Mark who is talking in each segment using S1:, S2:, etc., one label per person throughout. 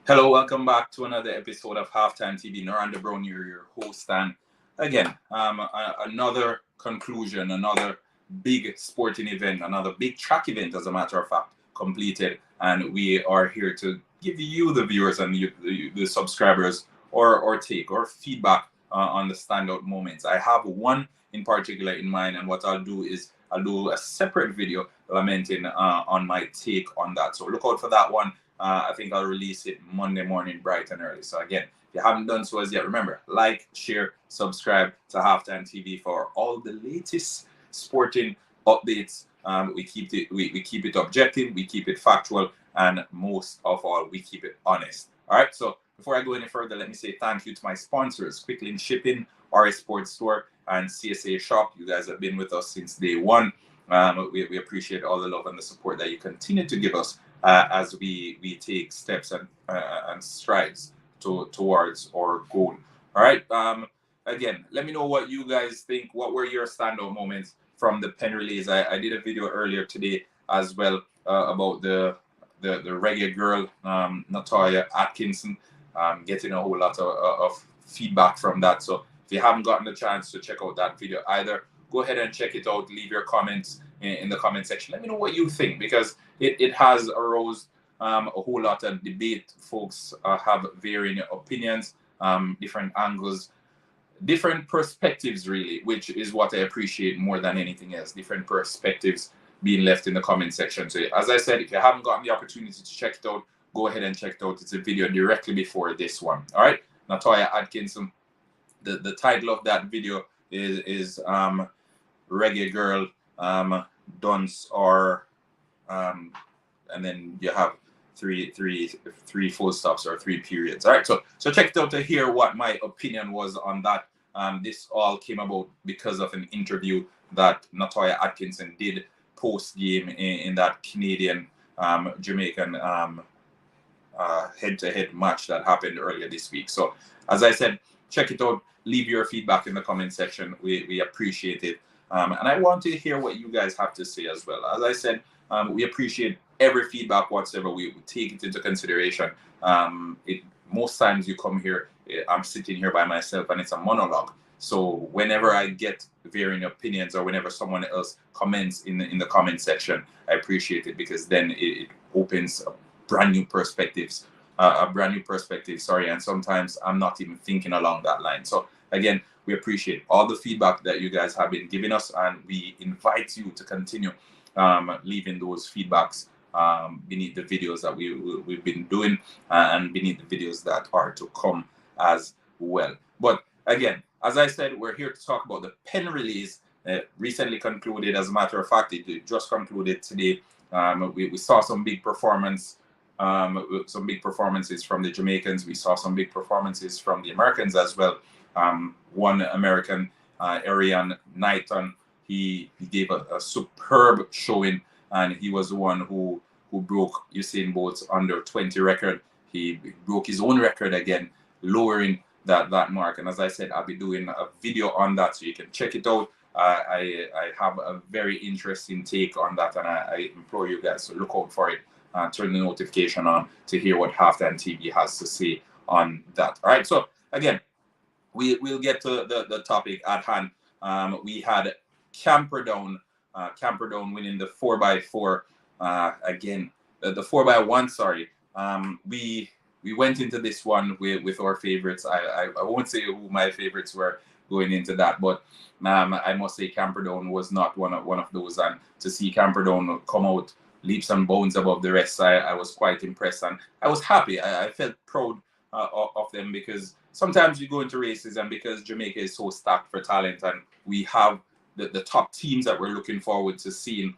S1: Hello, welcome back to another episode of Halftime TV. Noranda Brown, your host, and again, another conclusion, another big sporting event, another big track event, as a matter of fact, completed, and we are here to give you, the viewers and the subscribers, or take or feedback on the standout moments. I have one in particular in mind, and what I'll do is I'll do a separate video lamenting on my take on that. So look out for that one. I think I'll release it Monday morning bright and early. So again, if you haven't done so as yet, remember, like, share, subscribe to Halftime TV for all the latest sporting updates. We keep it objective, we keep it factual, and most of all, we keep it honest. All right. So before I go any further, let me say thank you to my sponsors: Quick Link Shipping, RS Sports Store, and CSA Shop. You guys have been with us since day one. We appreciate all the love and the support that you continue to give us as we take steps and strides towards our goal. All right. Again, let me know what you guys think. What were your standout moments from the Penn release? I did a video earlier today as well about the reggae girl, Natoya Atkinson, getting a whole lot of feedback from that. So if you haven't gotten the chance to check out that video either, go ahead and check it out. Leave your comments in the comment section. Let me know what you think, because it has arose a whole lot of debate. Folks have varying opinions, different angles, different perspectives, really, which is what I appreciate more than anything else. Different perspectives being left in the comment section. So as I said, if you haven't gotten the opportunity to check it out, go ahead and check it out. It's a video directly before this one. All right, Natoya Atkinson. The title of that video is Reggae Girl, Dunce, or and then you have three full stops or three periods. All right, so check it out to hear what my opinion was on that. This all came about because of an interview that Natoya Atkinson did post game in that Canadian Jamaican head-to-head match that happened earlier this week. So as I said, check it out. Leave your feedback in the comment section. We appreciate it. And I want to hear what you guys have to say as well. As I said, we appreciate every feedback whatsoever. We take it into consideration. Most times you come here, I'm sitting here by myself and it's a monologue. So whenever I get varying opinions, or whenever someone else comments in the comment section, I appreciate it, because then it opens brand new perspectives. And sometimes I'm not even thinking along that line. So again, we appreciate all the feedback that you guys have been giving us, and we invite you to continue leaving those feedbacks beneath the videos that we've been doing, and beneath the videos that are to come as well. But again, as I said, we're here to talk about the Penn release, recently concluded. As a matter of fact, it just concluded today. We saw some big performances from the Jamaicans. We saw some big performances from the Americans as well. One American, Arian Knighton, he gave a superb showing, and he was the one who broke Usain Bolt's under 20 record. He broke his own record again, lowering that mark. And as I said, I'll be doing a video on that, so you can check it out. I have a very interesting take on that, and I implore you guys to look out for it. Turn the notification on to hear what Halftime TV has to say on that. All right, so again, we'll get to the topic at hand. We had Camperdown winning the 4x4 again, the 4x1. Sorry. We went into this one with our favorites. I won't say who my favorites were going into that, but I must say Camperdown was not one of those. And to see Camperdown come out leaps and bounds above the rest, I was quite impressed, and I was happy. I felt proud of them, because sometimes you go into races, and because Jamaica is so stacked for talent, and we have the top teams that we're looking forward to seeing,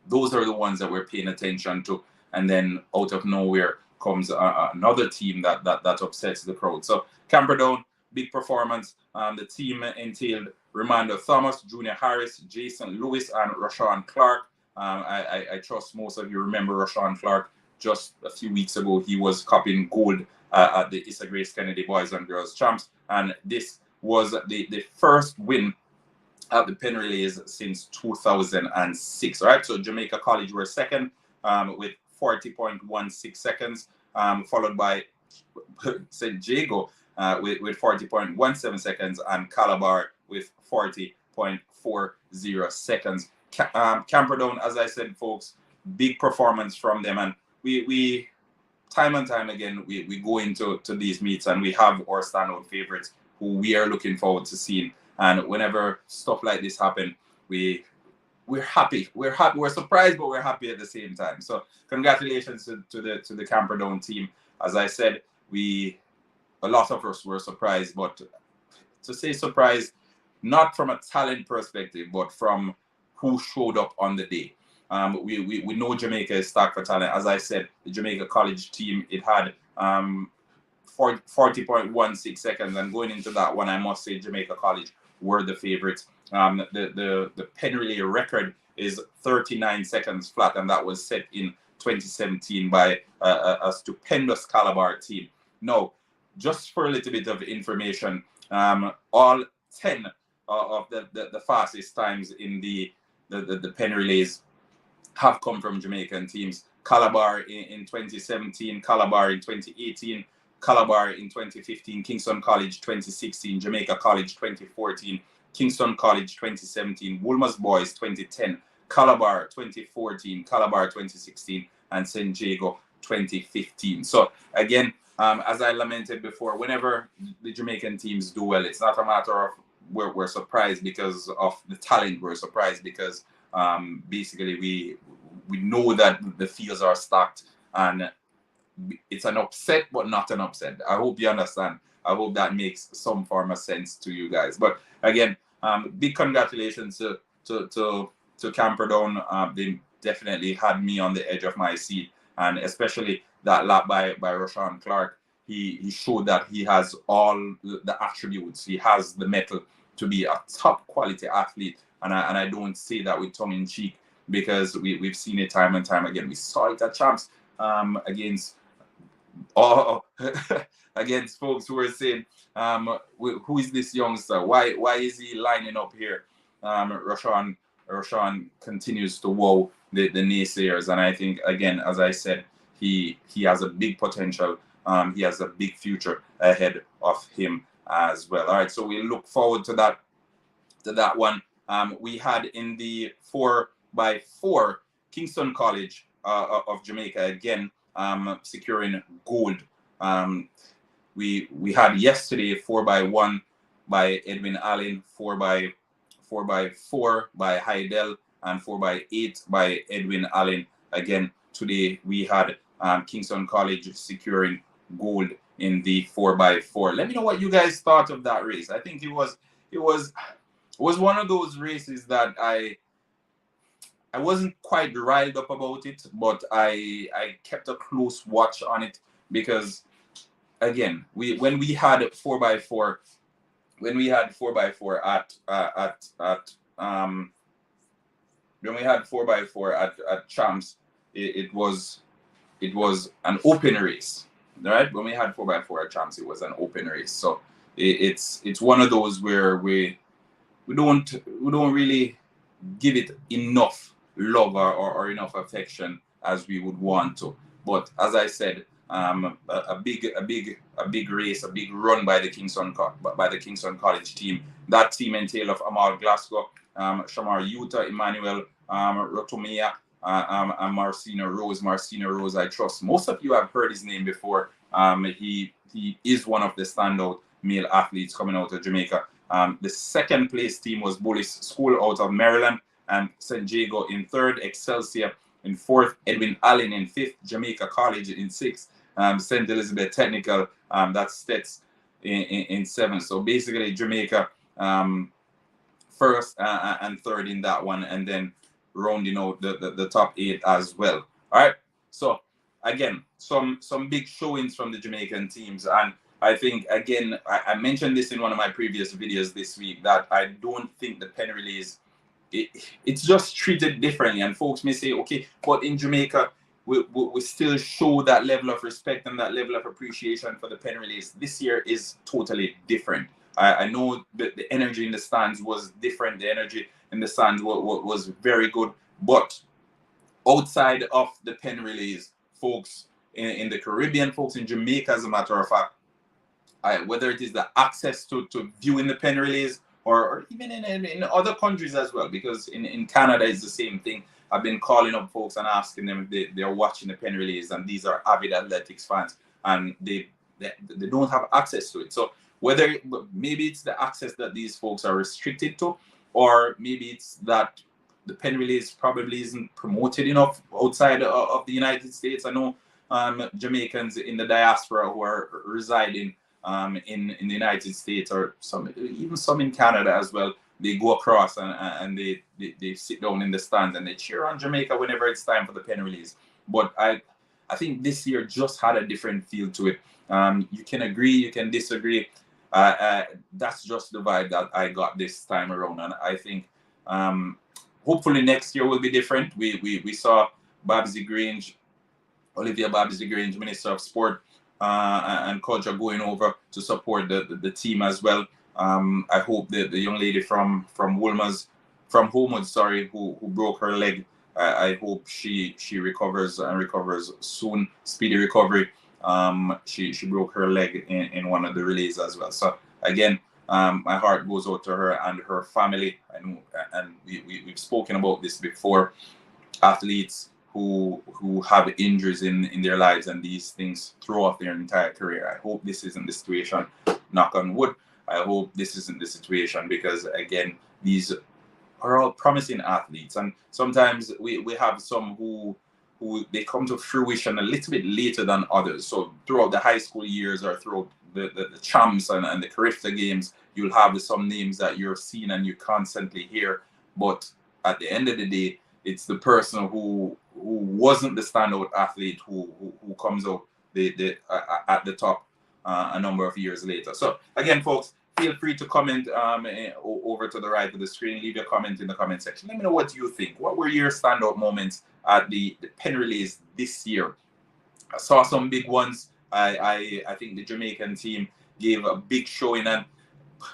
S1: those are the ones that we're paying attention to. And then out of nowhere comes another team that upsets the crowd. So Camperdown, big performance. The team entailed Ramando Thomas, Junior Harris, Jason Lewis, and Rashawn Clark. I trust most of you remember Rashawn Clark. Just a few weeks ago, he was copying gold at the Issa Grace Kennedy Boys and Girls Champs, and this was the first win at the Penn release since 2006. All right, so Jamaica College were second with 40.16 seconds, followed by St. Jago with 40.17 seconds, and Calabar with 40.40 seconds. Camperdown, as I said, folks, big performance from them, and we time and time again we go into these meets and we have our standout favorites who we are looking forward to seeing. And whenever stuff like this happen, we're happy. We're surprised, but we're happy at the same time. So congratulations to the Camperdown team. As I said, a lot of us were surprised, but to say surprised, not from a talent perspective, but from who showed up on the day. We know Jamaica is stacked for talent. As I said, the Jamaica College team, it had 40.16 seconds, and going into that one, I must say Jamaica College were the favorites. The Penn relay record is 39 seconds flat, and that was set in 2017 by a stupendous Calabar team. Now, just for a little bit of information, all 10 of the fastest times in the Penn relays have come from Jamaican teams. Calabar in 2017, Calabar in 2018, Calabar in 2015, Kingston College 2016, Jamaica College 2014, Kingston College 2017, Woolmer's Boys 2010, Calabar 2014, Calabar 2016, and St. Jago 2015. So again, as I lamented before, whenever the Jamaican teams do well, it's not a matter of we're surprised because of the talent. We're surprised because basically we know that the fields are stacked, and it's an upset, but not an upset. I hope you understand. I hope that makes some form of sense to you guys. But again, big congratulations to Camperdown. They definitely had me on the edge of my seat, and especially that lap by Rashawn Clark. He showed that he has all the attributes. He has the mettle to be a top quality athlete, and I don't say that with tongue in cheek, because we've seen it time and time again. We saw it at champs against against folks who were saying, who is this youngster? Why is he lining up here? Rashawn continues to wow the naysayers, and I think, again, as I said, he has a big potential. He has a big future ahead of him as well. All right, so we look forward to that one. We had in the 4x4 Kingston College of Jamaica again securing gold. We had yesterday 4x1 by Edwin Allen, 4x4 by Heidel, and 4x8 by Edwin Allen. Again, today we had Kingston College securing gold in the 4x4. Let me know what you guys thought of that race. I think it was one of those races that I wasn't quite riled up about it, but I kept a close watch on it, because again, when we had 4x4 at champs, it was an open race, right? When we had 4x4 at champs, it was an open race. So it's one of those where we don't really give it enough love or enough affection as we would want to. But as I said, a big race, a big run by the Kingston College team. That team entailed of Amal Glasgow, Shamar Yuta, Emmanuel Rotomia, and Marcina Rose. Marcina Rose, I trust most of you have heard his name before. He is one of the standout male athletes coming out of Jamaica. The second place team was Bullis School out of Maryland, and St. Jago in third, Excelsior in fourth, Edwin Allen in fifth, Jamaica College in sixth, St. Elizabeth Technical, that's Stets in seventh. So basically Jamaica first and third in that one, and then rounding out the top 8 as well. All right, so again, some big showings from the Jamaican teams. And I think, again, I mentioned this in one of my previous videos this week, that I don't think the Penn relays, it's just treated differently. And folks may say, okay, but in Jamaica, we still show that level of respect and that level of appreciation for the Penn relays. This year is totally different. I know that the energy in the stands was different. The energy in the stands was very good. But outside of the Penn relays, folks, in the Caribbean, folks, in Jamaica, as a matter of fact, whether it is the access to viewing the Penn relays, or even in other countries as well, because in Canada it's the same thing. I've been calling up folks and asking them if they're watching the Penn relays, and these are avid athletics fans, and they don't have access to it. So whether maybe it's the access that these folks are restricted to, or maybe it's that the Penn relays probably isn't promoted enough outside of the United States. I know Jamaicans in the diaspora who are residing in the United States, or even some in Canada as well, they go across and they sit down in the stands and they cheer on Jamaica whenever it's time for the Penn release. But I think this year just had a different feel to it. You can agree, you can disagree. That's just the vibe that I got this time around, and I think hopefully next year will be different. We saw Olivia Babsy Grange, Minister of Sport and Culture, going over to support the team as well. I hope the young lady from Homewood, who broke her leg, I hope she recovers and recovers soon, speedy recovery. She broke her leg in one of the relays as well. So again, my heart goes out to her and her family. And we've spoken about this before. Athletes who have injuries in their lives and these things throw off their entire career. I hope this isn't the situation. Knock on wood. I hope this isn't the situation, because again, these are all promising athletes, and sometimes we have some who they come to fruition a little bit later than others. So throughout the high school years, or throughout the champs and the Carifta games, you'll have some names that you're seeing and you constantly hear, but at the end of the day, it's the person who wasn't the standout athlete who comes out at the top a number of years later. So again, folks, feel free to comment over to the right of the screen. Leave your comment in the comment section. Let me know what you think. What were your standout moments at the Penn relays this year? I saw some big ones. I think the Jamaican team gave a big showing, and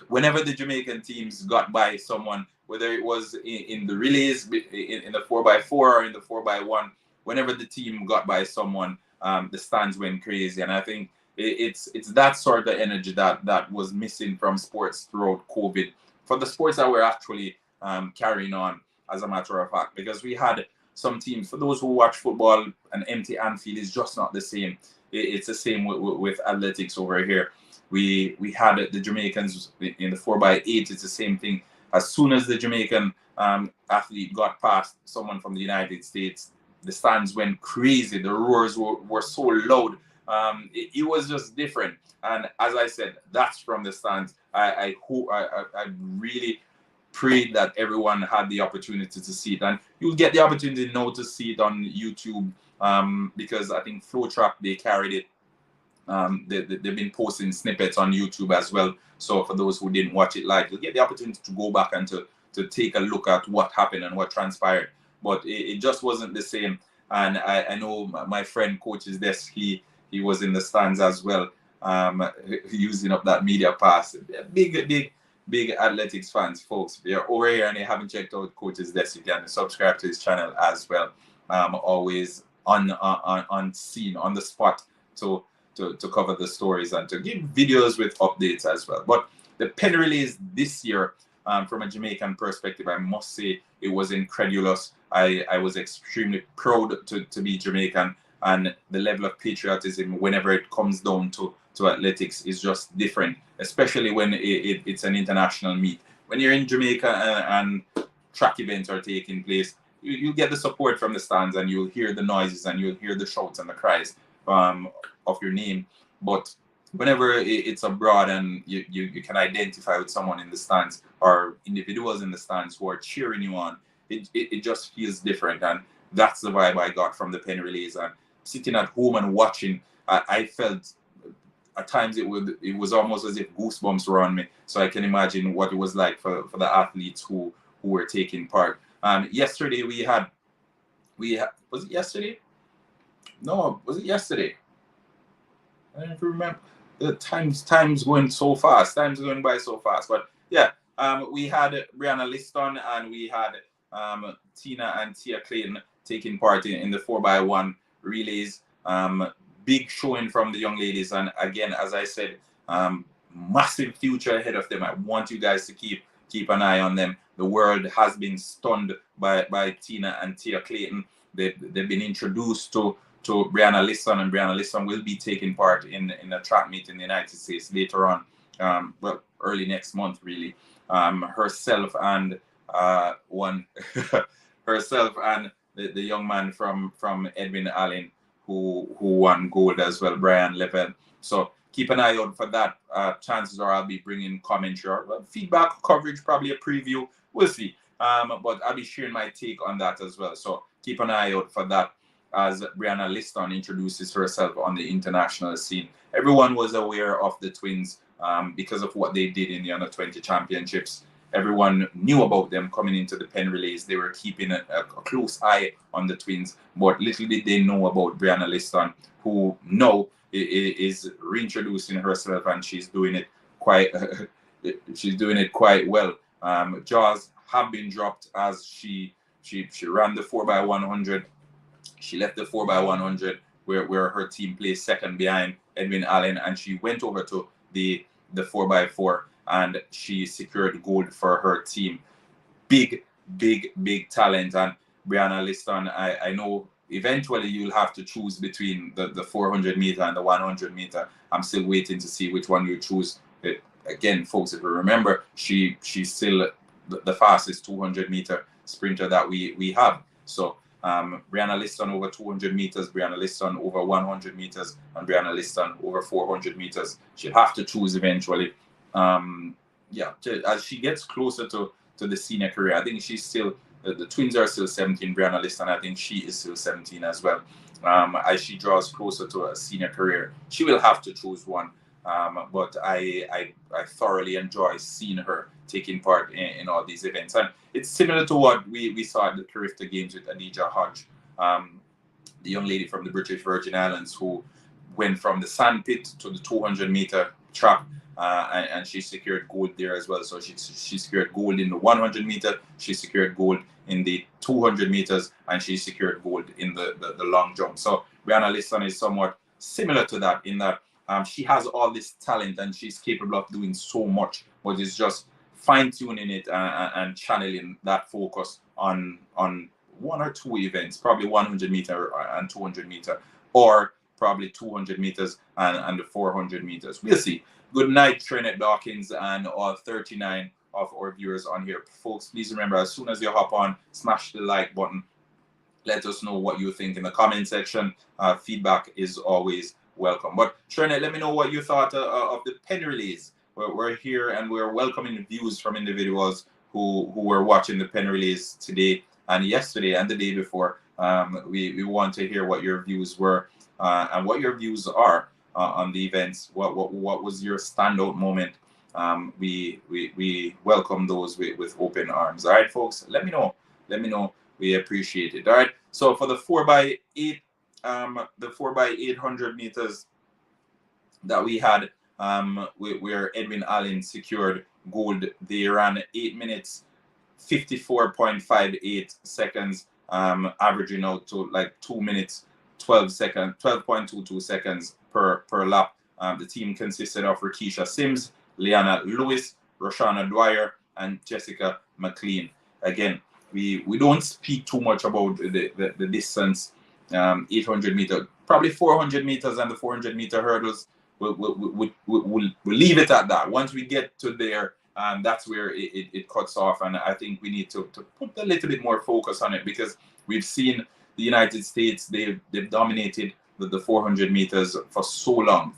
S1: whenever the Jamaican teams got by someone, whether it was in the relays, in the 4x4 or in the 4x1, whenever the team got by someone, the stands went crazy. And I think it's that sort of energy that was missing from sports throughout COVID, for the sports that were actually carrying on, as a matter of fact, because we had some teams, for those who watch football, an empty Anfield is just not the same. It's the same with athletics over here. We had the Jamaicans in the 4x8. It's the same thing. As soon as the Jamaican athlete got past someone from the United States, the stands went crazy. The roars were so loud. It was just different. And as I said, that's from the stands. I really pray that everyone had the opportunity to see it. And you'll get the opportunity now to see it on YouTube, because I think Flow Track, they carried it. They've been posting snippets on YouTube as well. So for those who didn't watch it live, you'll get the opportunity to go back and to take a look at what happened and what transpired. But it just wasn't the same. And I know my friend Coach's Desk, he was in the stands as well, using up that media pass. Big athletics fans, folks. If you're over here and you haven't checked out Coach's Desk, you can subscribe to his channel as well. Always on scene, on the spot, to cover the stories and to give videos with updates as well. But the Penn relays this year, from a Jamaican perspective, I must say it was incredulous. I was extremely proud to be Jamaican, and the level of patriotism whenever it comes down to athletics is just different, especially when it's an international meet. When you're in Jamaica and track events are taking place, you get the support from the stands, and you'll hear the noises and you'll hear the shouts and the cries of your name. But whenever it's abroad and you can identify with someone in the stands, or individuals in the stands who are cheering you on, it just feels different. And that's the vibe I got from the Penn relays. And sitting at home and watching, I felt at times it was almost as if goosebumps were on me. So I can imagine what it was like for the athletes who were taking part. Yesterday we had was it yesterday? No, was it yesterday? I don't remember. The time's going so fast. Time's going by so fast. But yeah, we had Brianna Liston and we had Tina and Tia Clayton taking part in the 4x1 relays. big showing from the young ladies, and again, as I said, massive future ahead of them. I want you guys to keep an eye on them. The world has been stunned by Tina and Tia Clayton. They've been introduced to Brianna Liston, and Brianna Liston will be taking part in a track meet in the United States later on, well, early next month, really. Herself and herself and the young man from Edwin Allen who won gold as well, Brian Level. So keep an eye out for that. Chances are I'll be bringing commentary or feedback, coverage, probably a preview. We'll see. But I'll be sharing my take on that as well. So keep an eye out for that as Brianna Liston introduces herself on the international scene. Everyone was aware of the twins because of what they did in the Under-20 championships. Everyone knew about them coming into the Penn relays. They were keeping a close eye on the twins, but little did they know about Brianna Liston, who now is reintroducing herself, and she's doing it quite well. Jaws have been dropped as she ran the 4x100. She left the 4x100 where her team placed second behind Edwin Allen, and she went over to the 4x4 and she secured gold for her team. Big talent. And Brianna Liston, I know eventually you'll have to choose between the 400 meter and the 100 meter. I'm still waiting to see which one you choose. Again, folks, if you remember, she's still the fastest 200 meter sprinter that we have. So Brianna Liston over 200 meters, Brianna Liston over 100 meters, and Brianna Liston over 400 meters. She'll have to choose eventually. As she gets closer to the senior career, I think she's still, the twins are still 17, Brianna Liston, I think she is still 17 as well. As she draws closer to a senior career, she will have to choose one. But I thoroughly enjoy seeing her taking part in all these events. And it's similar to what we saw at the Carifta Games with Adija Hodge, the young lady from the British Virgin Islands who went from the sandpit to the 200 meter track, and she secured gold there as well. So she secured gold in the 100 meter, she secured gold in the 200 meters, and she secured gold in the long jump. So Brianna Liston is somewhat similar to that in that she has all this talent and she's capable of doing so much, but it's just fine-tuning it and channeling that focus on one or two events, probably 100 meter and 200 meter, or probably 200 meters and the 400 meters. We'll see. Good night, Trinette Dawkins, and all 39 of our viewers on here. Folks, please remember, as soon as you hop on, smash the like button. Let us know what you think in the comment section. Feedback is always welcome. But Trinette, let me know what you thought of the Penn relays. We're here and we're welcoming views from individuals who were watching the Penn relays today and yesterday and the day before. We want to hear what your views were and what your views are on the events. What was your standout moment? We welcome those with open arms. All right, folks, let me know. We appreciate it. All right. So for the 4x8, the 4x800 meters that we had, where Edwin Allen secured gold, they ran 8 minutes 54.58 seconds, averaging out to like 2 minutes 12.22 seconds per lap. The team consisted of Rakisha Sims, Leanna Lewis, Roshana Dwyer, and Jessica McLean. Again, we don't speak too much about the distance, 800 meter, probably 400 meters and the 400 meter hurdles. We'll leave it at that. Once we get to there, that's where it cuts off, and I think we need to put a little bit more focus on it, because we've seen the United States, they've dominated the 400 meters for so long.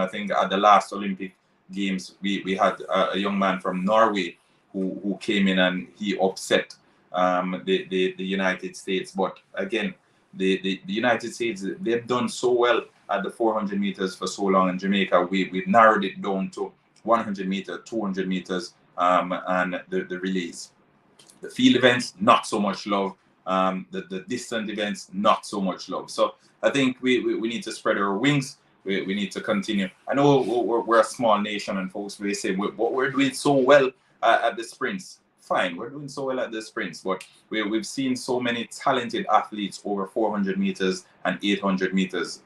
S1: I think at the last Olympic Games, we had a young man from Norway who came in and he upset the United States. But again, the United States, they've done so well at the 400 meters for so long. In Jamaica, we've narrowed it down to 100 meters, 200 meters, and the relays. The field events, not so much love. The distant events, not so much love. So I think we need to spread our wings. We need to continue. I know we're a small nation, and folks may say we're doing so well at the sprints. Fine, we're doing so well at the sprints, but we've seen so many talented athletes over 400 meters and 800 meters.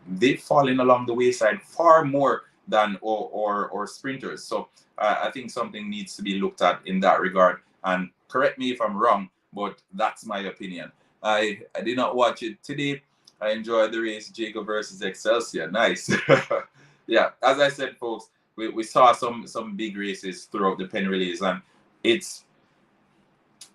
S1: they've fallen along the wayside far more than or sprinters. So I think something needs to be looked at in that regard. And correct me if I'm wrong, but that's my opinion. I did not watch it today. I enjoyed the race, Jacob versus Excelsior. Nice. Yeah, as I said, folks, we saw some big races throughout the Penn relays, and it's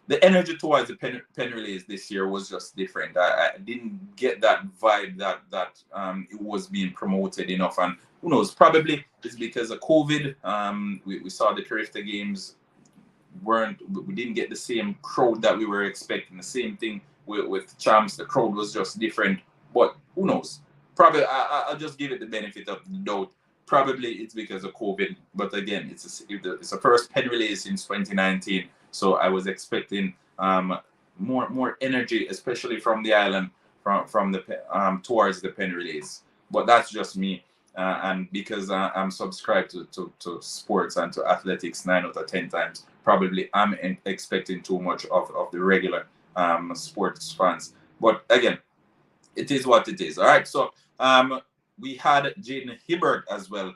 S1: the energy towards the Penn relays this year was just different. I didn't get that vibe that it was being promoted enough, and who knows, probably it's because of COVID. We saw the Carifta games we didn't get the same crowd that we were expecting. The same thing with Champs, the crowd was just different. But who knows? Probably I'll just give it the benefit of the doubt. Probably it's because of COVID. But again, it's a first Penn relay since 2019. So I was expecting more energy, especially from the island, from the towards the Penn relays. But that's just me. And because I'm subscribed to sports and to athletics 9 out of 10 times, probably I'm expecting too much of the regular sports fans. But again, it is what it is. All right. So we had Gina Hebert as well.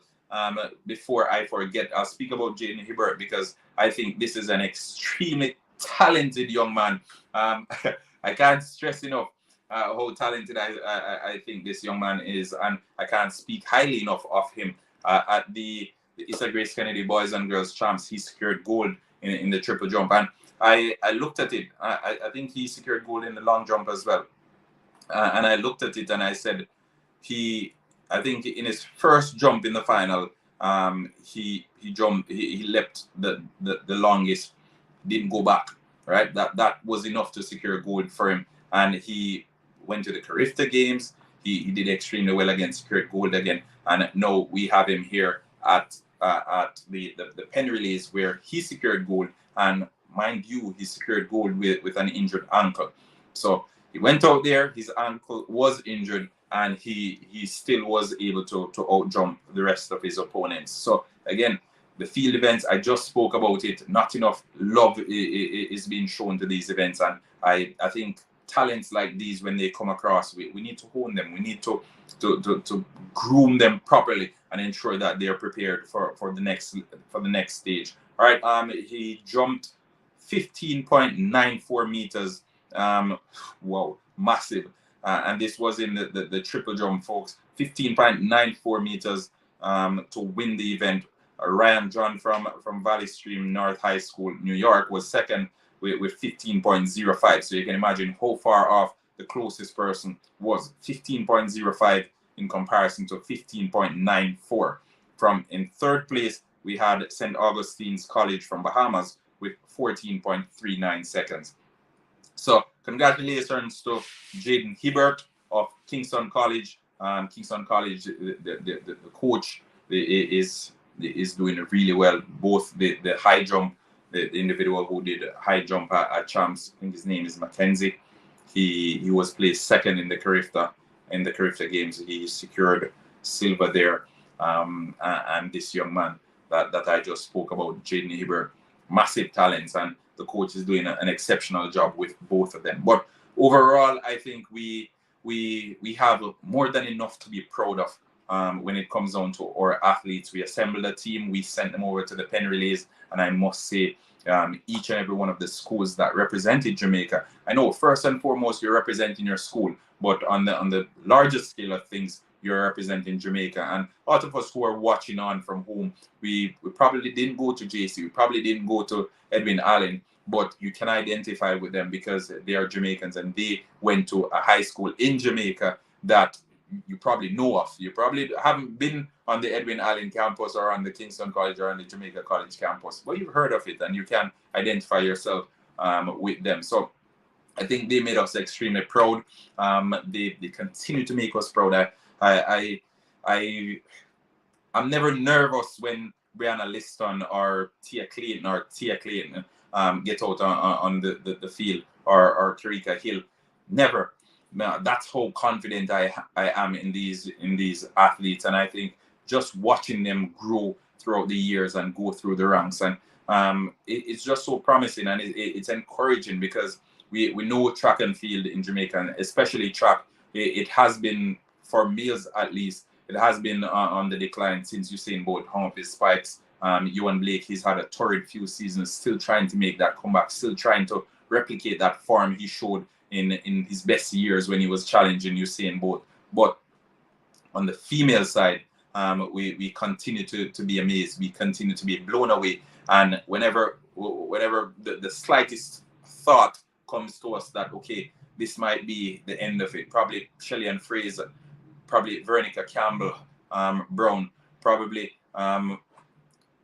S1: Before I forget, I'll speak about Gina Hebert because I think this is an extremely talented young man. I can't stress enough how talented I think this young man is, and I can't speak highly enough of him. At the Issa Grace Kennedy Boys and Girls Champs, he secured gold in the triple jump, and I looked at it. I think he secured gold in the long jump as well. And I looked at it and I said, I think in his first jump in the final, he leapt the longest, didn't go back, right? That was enough to secure gold for him. And he went to the Carifta games. He did extremely well again, secured gold again. And now we have him here at the Penn relays where he secured gold. And mind you, he secured gold with an injured ankle. So he went out there, his ankle was injured, and he still was able to outjump the rest of his opponents. So again, the field events, I just spoke about it. Not enough love is being shown to these events, and I think talents like these, when they come across, we need to hone them. We need to groom them properly and ensure that they are prepared for the next stage. All right, he jumped 15.94 meters. Wow, massive. And this was in the triple jump, folks. 15.94 meters to win the event. Ryan John from Valley Stream North High School, New York, was second with 15.05. So you can imagine how far off the closest person was. 15.05 in comparison to 15.94. In third place, we had St. Augustine's College from Bahamas with 14.39 seconds. So congratulations to Jaden Hebert of Kingston College. Kingston College, the coach is doing really well. Both the high jump, the individual who did high jump at Champs, I think his name is Mackenzie. He was placed second in the Carifta games. He secured silver there. And this young man that I just spoke about, Jaden Hebert, massive talents, and the coach is doing an exceptional job with both of them. But overall, I think we have more than enough to be proud of when it comes down to our athletes. We assembled a team, we sent them over to the Penn relays, and I must say, each and every one of the schools that represented Jamaica, I know first and foremost you're representing your school, but on the largest scale of things, you're representing Jamaica. And a lot of us who are watching on from home, we probably didn't go to JC, we probably didn't go to Edwin Allen, but you can identify with them because they are Jamaicans and they went to a high school in Jamaica that you probably know of. You probably haven't been on the Edwin Allen campus or on the Kingston College or on the Jamaica College campus, but you've heard of it and you can identify yourself with them. So I think they made us extremely proud. They continue to make us proud. I'm never nervous when Brianna Liston or Tia Clayton get out on the field or Karika Hill. Never. That's how confident I am in these athletes, and I think just watching them grow throughout the years and go through the ranks, and it's just so promising, and it's encouraging because we know track and field in Jamaica, and especially track, it has been for males at least, it has been on the decline since Usain Bolt hung up his spikes. Ewan Blake, he's had a torrid few seasons, still trying to make that comeback, still trying to replicate that form he showed in his best years when he was challenging Usain Bolt. But on the female side, we continue to be amazed. We continue to be blown away. And whenever the slightest thought comes to us that, okay, this might be the end of it, probably Shelly-Ann Fraser, probably Veronica Campbell Brown, probably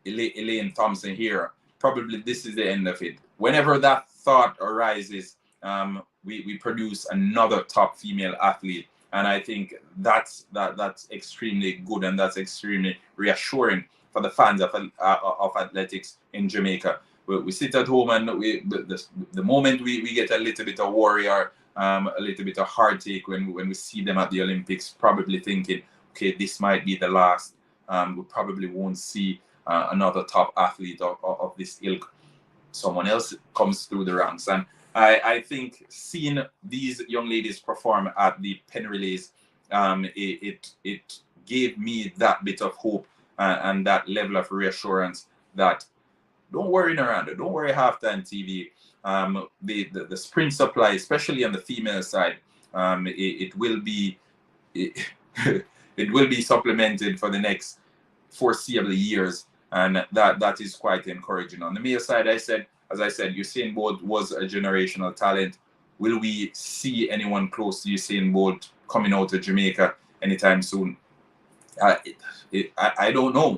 S1: Elaine Thompson here, probably this is the end of it. Whenever that thought arises, we produce another top female athlete. And I think that's extremely good, and that's extremely reassuring for the fans of athletics in Jamaica. We sit at home, and the moment we get a little bit of worry or a little bit of heartache when we see them at the Olympics, probably thinking, okay, this might be the last. We probably won't see another top athlete of this ilk. Someone else comes through the ranks. And I think seeing these young ladies perform at the Penn Relays, it gave me that bit of hope and that level of reassurance that don't worry, Naranda, don't worry, Halftime TV. The sprint supply, especially on the female side, it will be supplemented for the next foreseeable years, and that is quite encouraging. On the male side, as I said, Usain Bolt was a generational talent. Will we see anyone close to Usain Bolt coming out of Jamaica anytime soon? I don't know.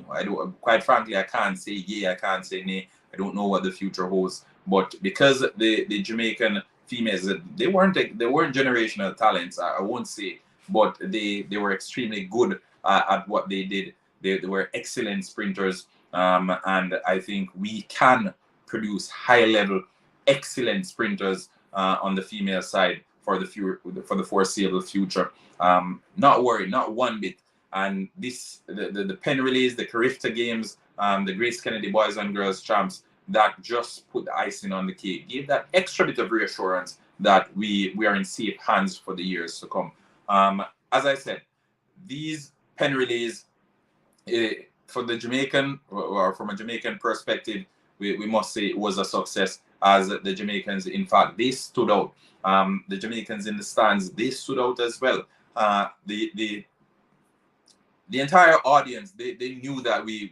S1: Quite frankly, I can't say yeah, I can't say nay. I don't know what the future holds. But because the Jamaican females, they weren't generational talents, I won't say, but they were extremely good at what they did. They were excellent sprinters, and I think we can produce high-level, excellent sprinters on the female side for the foreseeable future. Not worried, not one bit. And the Penn Relays, the Carifta Games, the Grace Kennedy Boys and Girls Champs, that just put the icing on the cake, gave that extra bit of reassurance that we are in safe hands for the years to come. As I said, these Penn Relays, for the Jamaican, or from a Jamaican perspective, we must say it was a success, as the Jamaicans, in fact, they stood out. The Jamaicans in the stands, they stood out as well. The entire audience, they knew that we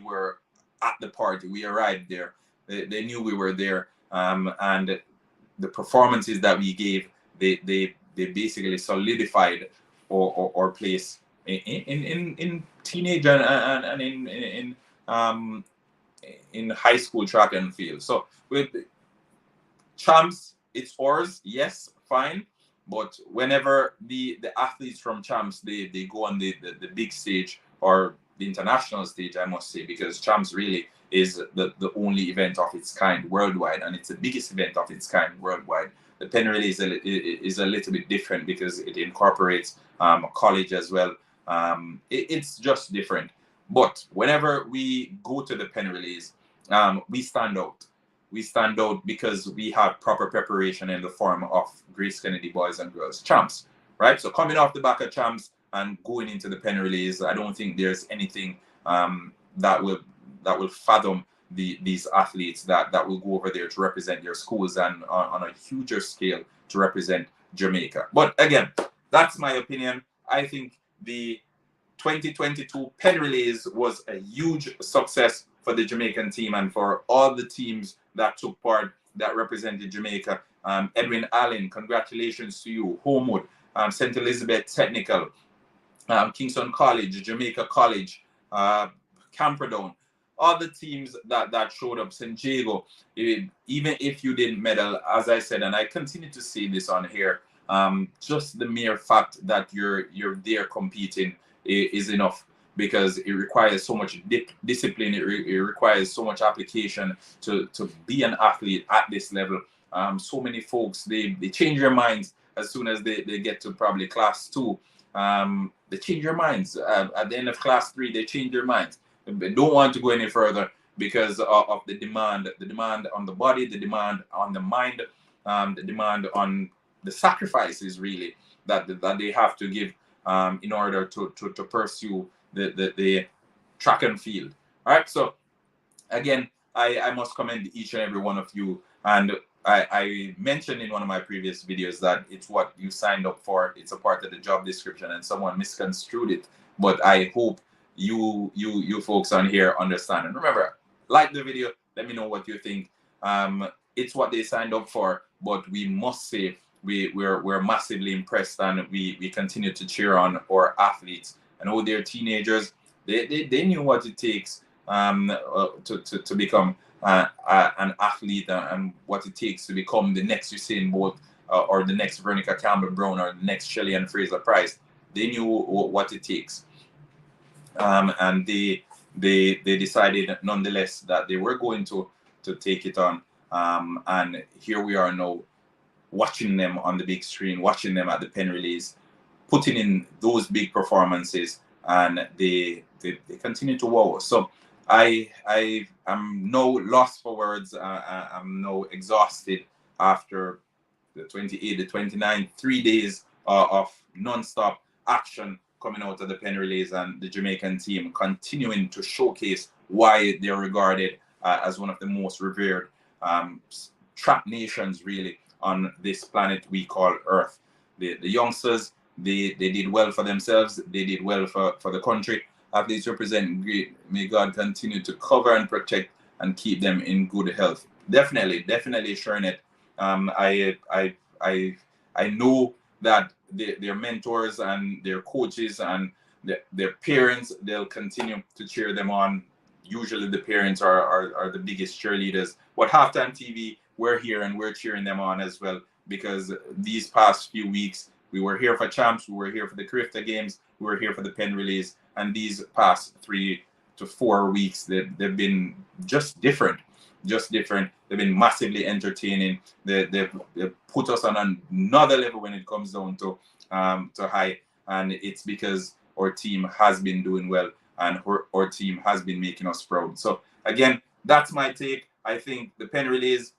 S1: were at the party. We arrived there. They knew we were there. And the performances that we gave, they basically solidified our place in teenage and in high school track and field. So with champs, it's ours, yes, fine. But whenever the athletes from champs, they go on the big stage, or the international stage, I must say, because champs really is the only event of its kind worldwide, and it's the biggest event of its kind worldwide. The Penn Relay is a little bit different because it incorporates college as well. It's just different. But whenever we go to the Penn Relays, we stand out. We stand out because we have proper preparation in the form of Grace Kennedy Boys and Girls Champs, right? So coming off the back of champs and going into the Penn Relays, I don't think there's anything that will fathom these athletes that will go over there to represent their schools and on a huger scale to represent Jamaica. But again, that's my opinion. I think the 2022 Penn Relays was a huge success for the Jamaican team and for all the teams that took part that represented Jamaica. Edwin Allen, congratulations to you. Homewood, St. Elizabeth Technical, Kingston College, Jamaica College, Camperdown, all the teams that showed up, St. Jago, even if you didn't medal, as I said, and I continue to say this on here, just the mere fact that you're there competing is enough, because it requires so much discipline, it requires so much application to be an athlete at this level. So many folks, they change their minds as soon as they get to probably class 2. They change their minds. At the end of class 3, they change their minds. They don't want to go any further because of the demand on the body, the demand on the mind, the demand on the sacrifices really that they have to give in order to pursue the track and field. All right, so again, I must commend each and every one of you. And I mentioned in one of my previous videos that it's what you signed up for. It's a part of the job description, and someone misconstrued it. But I hope you folks on here understand. And remember, like the video. Let me know what you think. It's what they signed up for, but we must say we're massively impressed, and we continue to cheer on our athletes. I know they're teenagers. They knew what it takes to become an athlete, and what it takes to become the next Usain Bolt, or the next Veronica Campbell-Brown, or the next Shelley and Fraser-Price. They knew what it takes, and they decided nonetheless that they were going to take it on, and here we are now, watching them on the big screen, watching them at the Penn relays, putting in those big performances, and they continue to wow. So I am now lost for words. I'm now exhausted after the 28th, the 29th, 3 days of non-stop action coming out of the Penn relays, and the Jamaican team continuing to showcase why they're regarded as one of the most revered track nations really on this planet we call Earth. The youngsters, they did well for themselves. They did well for the country. Athletes represent great. May God continue to cover and protect and keep them in good health. Definitely sharing it. I know that their mentors and their coaches and their parents, they'll continue to cheer them on. Usually the parents are the biggest cheerleaders. But Halftime TV, we're here and we're cheering them on as well, because these past few weeks, we were here for champs, we were here for the Carifta games, we were here for the Penn relays, and these past 3 to 4 weeks, they've been just different. They've been massively entertaining. They've put us on another level when it comes down to high, and it's because our team has been doing well, and our team has been making us proud. So again, that's my take. I think the Penn relays,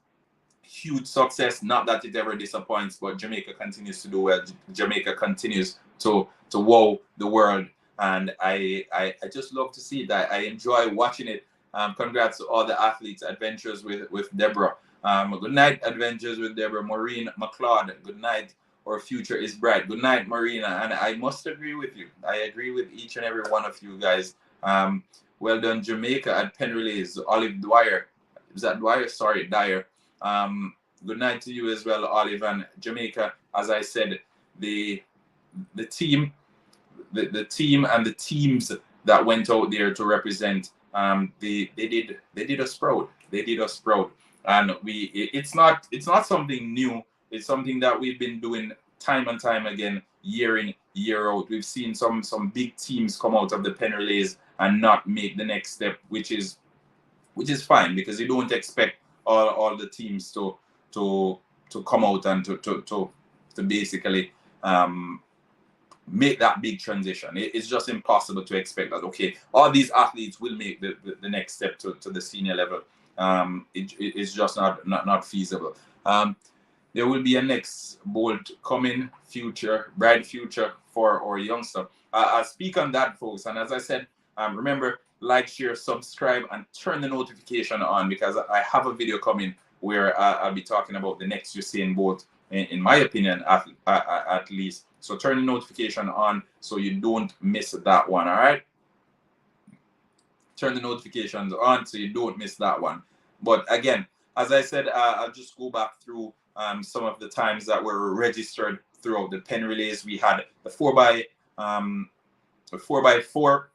S1: huge success. Not that it ever disappoints, but Jamaica continues to do well. Jamaica continues to wow the world, and I just love to see that. I enjoy watching it. Congrats to all the athletes. Adventures with Deborah. Good night, Adventures with Deborah. Maureen McLeod. Good night. Our future is bright. Good night, Marina. And I must agree with you. I agree with each and every one of you guys. Well done, Jamaica at Penn relays. Olive Dwyer. Is that Dwyer? Sorry, Dyer. Good night to you as well, Olive. And Jamaica, as I said, the team and the teams that went out there to represent, they did us proud. They did us proud. And it's not something new. It's something that we've been doing time and time again, year in, year out. We've seen some big teams come out of the Penn relays and not make the next step, which is fine, because you don't expect all the teams to come out and to basically make that big transition. It's just impossible to expect that, okay, all these athletes will make the next step to the senior level. It's just not feasible. There will be a next bolt coming, bright future for our youngster. I'll speak on that, folks. And as I said, remember, like, share, subscribe, and turn the notification on, because I have a video coming where I'll be talking about the next Usain Bolt, in my opinion, at least. So turn the notification on so you don't miss that one, all right? Turn the notifications on so you don't miss that one. But again, as I said, I'll just go back through some of the times that were registered throughout the Penn relays. We had the 4x4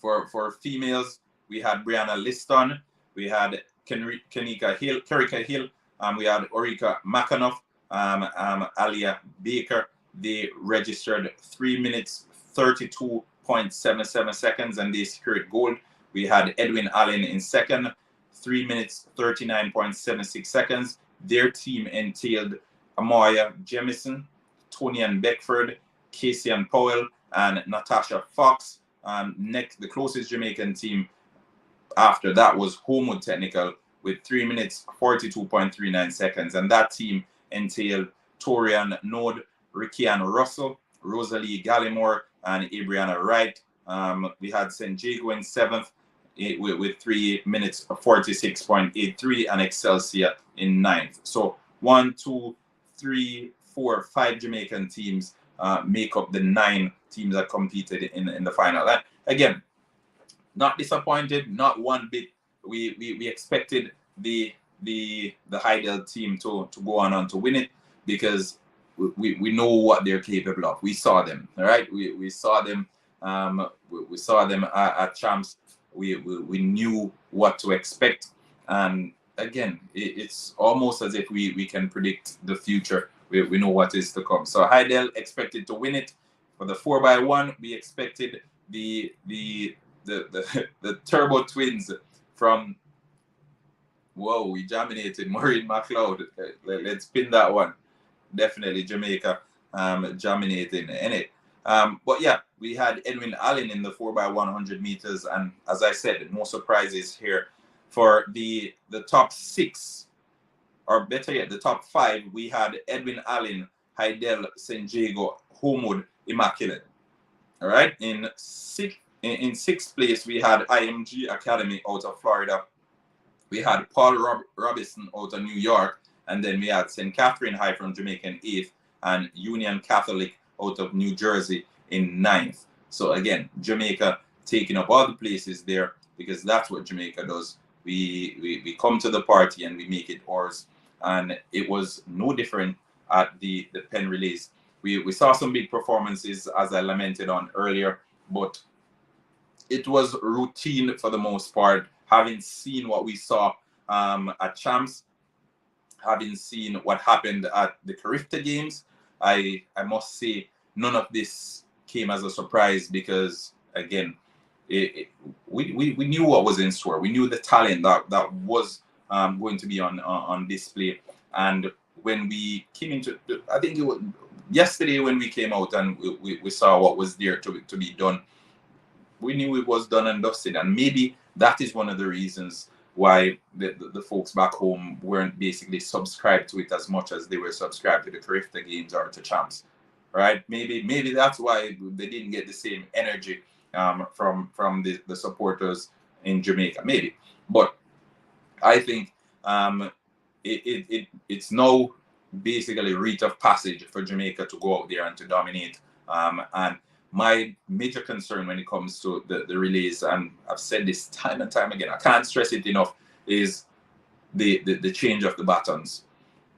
S1: for females. We had Brianna Liston. We had Kerika Hill. We had Orika McAnuff, Alia Baker. They registered 3 minutes 32.77 seconds, and they secured gold. We had Edwin Allen in second, 3 minutes 39.76 seconds. Their team entailed Amaya Jemison, Tony and Beckford, Casey and Powell, and Natasha Fox. Next, the closest Jamaican team after that was Homewood Technical with 3 minutes 42.39 seconds, and that team entailed Torian Node, Rickian Russell, Rosalie Gallimore and Brianna Wright. We had St. Jago in 7th with 3 minutes 46.83 and Excelsior in 9th. So 1, 2, 3, 4, 5 Jamaican teams make up the 9 teams that competed in the final. And again, not disappointed, not one bit. We expected the Heidel team to go on to win it, because we know what they're capable of. We saw them, all right. We saw them. We saw them at champs. We knew what to expect, and again, it's almost as if we can predict the future. We know what is to come. So Heidel expected to win it. For the 4x1, we expected the Turbo Twins from, whoa, we dominated Maureen McLeod. Let's pin that one. Definitely Jamaica dominating in it. But yeah, we had Edwin Allen in the 4x100 meters, and as I said, no surprises here. For the top 6, or better yet, the top 5, we had Edwin Allen, Heidel, St. Jago, Homewood, Immaculate. All right, in 6th place, we had IMG Academy out of Florida. We had Paul Robinson out of New York, and then we had St. Catherine High from Jamaica in 8th, and Union Catholic out of New Jersey in 9th. So again, Jamaica taking up all the places there, because that's what Jamaica does. We come to the party and we make it ours, and it was no different at the Penn relays. We saw some big performances, as I lamented on earlier, but it was routine for the most part. Having seen what we saw at champs, having seen what happened at the Carifta games, I must say none of this came as a surprise, because again, we knew what was in store. We knew the talent that was going to be on display. And when we came into, I think it was yesterday when we came out and we saw what was there to be done, we knew it was done and dusted. And maybe that is one of the reasons why the folks back home weren't basically subscribed to it as much as they were subscribed to the Carifta games or to champs, right? Maybe that's why they didn't get the same energy from the supporters in Jamaica, maybe. But I think it's now basically a rite of passage for Jamaica to go out there and to dominate. And my major concern when it comes to the relays, and I've said this time and time again, I can't stress it enough, is the change of the batons.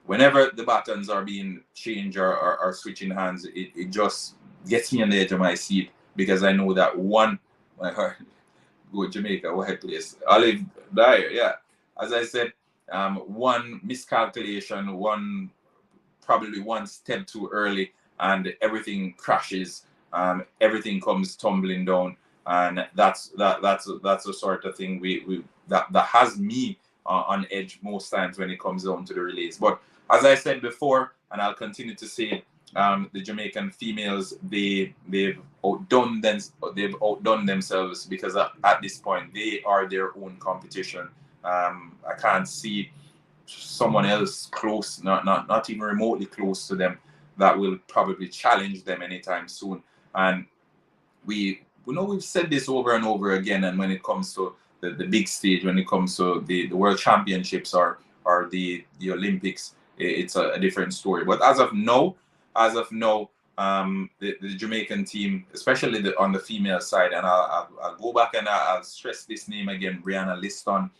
S1: Whenever the batons are being changed or switching hands, it just gets me on the edge of my seat, because I know that one, my heart, go Jamaica, what place? Olive Dyer, yeah. As I said, one miscalculation, probably one step too early, and everything crashes. Everything comes tumbling down, and that's the sort of thing that has me on edge most times when it comes down to the relays. But as I said before, and I'll continue to say, the Jamaican females, they've outdone themselves, because at this point they are their own competition. I can't see someone else close, not even remotely close to them, that will probably challenge them anytime soon. And we know we've said this over and over again, and when it comes to the big stage, when it comes to the World Championships or the Olympics, it's a different story. But as of now, the Jamaican team, especially on the female side, and I'll go back and I'll stress this name again: Brianna Liston,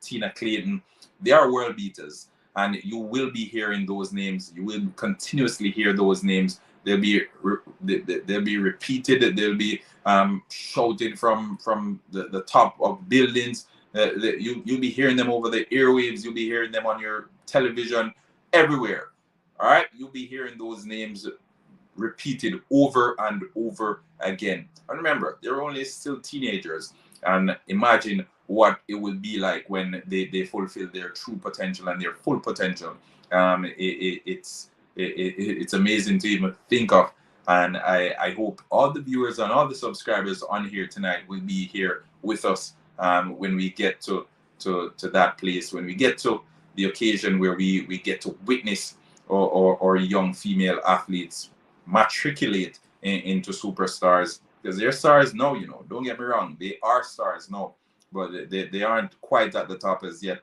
S1: Tina Clayton, they are world beaters, and you will be hearing those names. You will continuously hear those names. They'll be repeated. They'll be shouted from the top of buildings. You'll be hearing them over the airwaves. You'll be hearing them on your television, everywhere. All right, you'll be hearing those names repeated over and over again. And remember, they're only still teenagers, and imagine what it will be like when they fulfill their true potential and their full potential. It's amazing to even think of, and I hope all the viewers and all the subscribers on here tonight will be here with us when we get to that place, when we get to the occasion where we get to witness our young female athletes matriculate into superstars, because they're stars now, you know, don't get me wrong, they are stars now, but they aren't quite at the top as yet.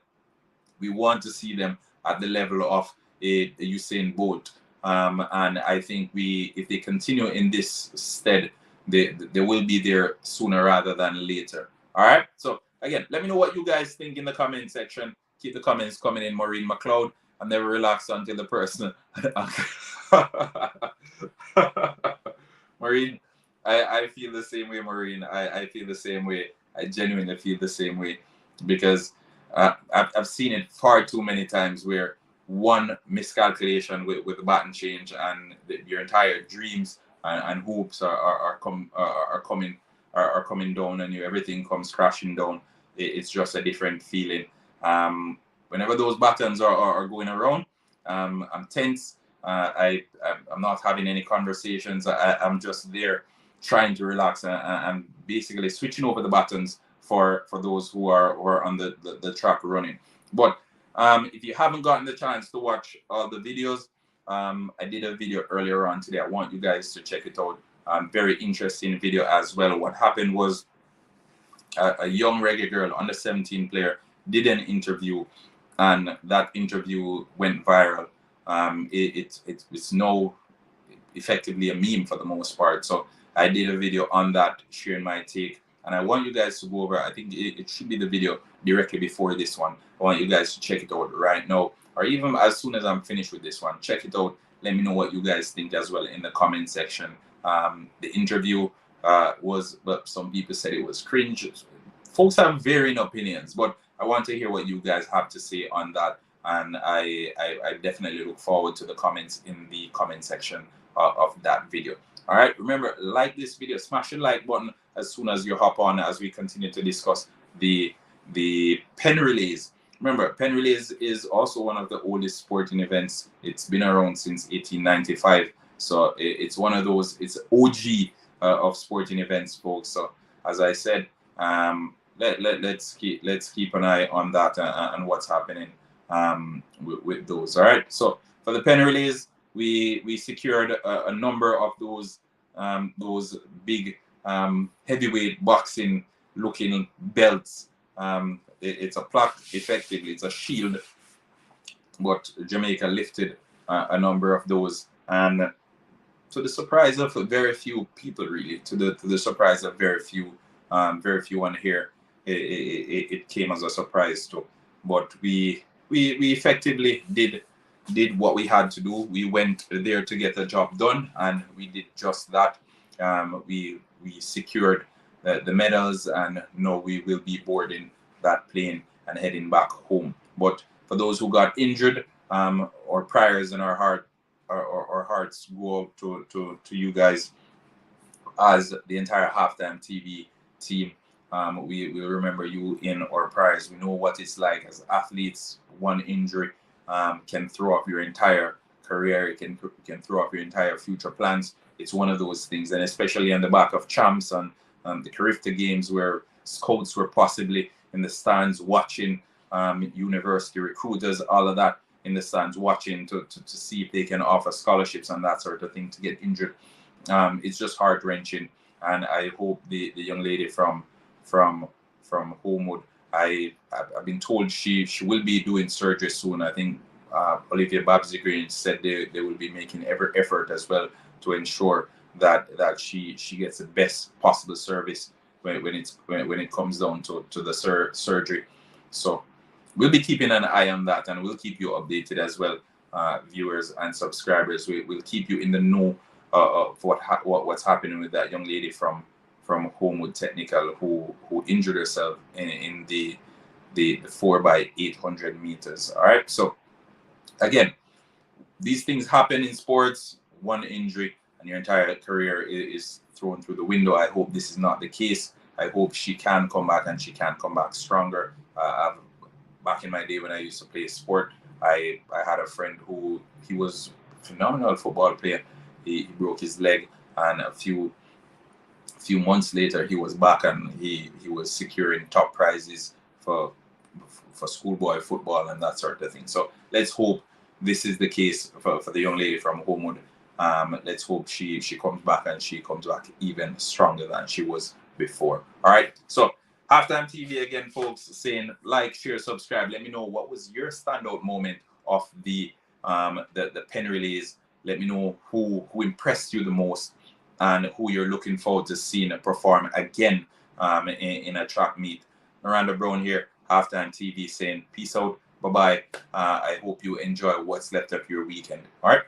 S1: We want to see them at the level of a Usain Bolt. And I think if they continue in this stead, they will be there sooner rather than later. All right. So again, let me know what you guys think in the comment section. Keep the comments coming in, Maureen McLeod. I'm never relaxed until the person. Maureen, I feel the same way, Maureen. I feel the same way. I genuinely feel the same way, because I've seen it far too many times where one miscalculation with the button change and your entire dreams and hopes are coming down, and everything comes crashing down. It's just a different feeling. Whenever those buttons are going around, I'm tense. I'm not having any conversations. I'm just there trying to relax, and I'm basically switching over the buttons for those who are on the track running. But if you haven't gotten the chance to watch all the videos, I did a video earlier on today. I want you guys to check it out. Very interesting video as well. What happened was a young reggae girl, under 17 player, did an interview, and that interview went viral. It's now effectively a meme for the most part. So I did a video on that, sharing my take, and I want you guys to go over. I think it should be the video directly before this one. I want you guys to check it out right now, or even as soon as I'm finished with this one. Check it out. Let me know what you guys think as well in the comment section. The interview was, but some people said it was cringe. Folks have varying opinions, but I want to hear what you guys have to say on that, and I definitely look forward to the comments in the comment section of that video. All right, remember, like this video, smash the like button as soon as you hop on, as we continue to discuss the Penn relays. Remember, Penn relays is also one of the oldest sporting events. It's been around since 1895, so it's one of those. It's OG of sporting events, folks. So as I said, let's keep an eye on that and what's happening with those. All right. So for the Penn relays, we secured a number of those big heavyweight boxing looking belts. It's a plaque, effectively, it's a shield, but Jamaica lifted a number of those, and to the surprise of very few people, really, to the surprise of very few on here, it came as a surprise too. But we effectively did what we had to do. We went there to get the job done, and we did just that. We secured the medals, and now we will be boarding that plane and heading back home. But for those who got injured, our prayers and our hearts go out to you guys, as the entire Halftime TV team. We remember you in our prayers. We know what it's like as athletes. One injury can throw off your entire career. It can throw off your entire future plans. It's one of those things, and especially on the back of champs and the Carifta games, where scouts were possibly in the stands watching, university recruiters, all of that in the stands watching to see if they can offer scholarships and that sort of thing, to get injured. It's just heart-wrenching, and I hope the young lady from Homewood, I've been told she will be doing surgery soon. I think Olivia Babsy Green said they will be making every effort as well to ensure that she gets the best possible service when it comes down to the surgery. So we'll be keeping an eye on that, and we'll keep you updated as well, viewers and subscribers. We'll keep you in the know of what's happening with that young lady from Homewood Technical who injured herself in the 4x800 meters. All right. So again, these things happen in sports. One injury and your entire career is thrown through the window. I hope this is not the case. I hope she can come back, and she can come back stronger. Back in my day when I used to play sport, I had a friend who, he was a phenomenal football player. He broke his leg, and a few months later he was back, and he was securing top prizes for schoolboy football and that sort of thing. So let's hope this is the case for the young lady from Homewood. Let's hope she comes back and she comes back even stronger than she was before. All right. So Halftime TV again, folks, saying like, share, subscribe. Let me know what was your standout moment of the Penn relays. Let me know who impressed you the most and who you're looking forward to seeing perform again in a track meet. Miranda Brown here, Halftime TV, saying peace out. Bye-bye. I hope you enjoy what's left of your weekend. All right.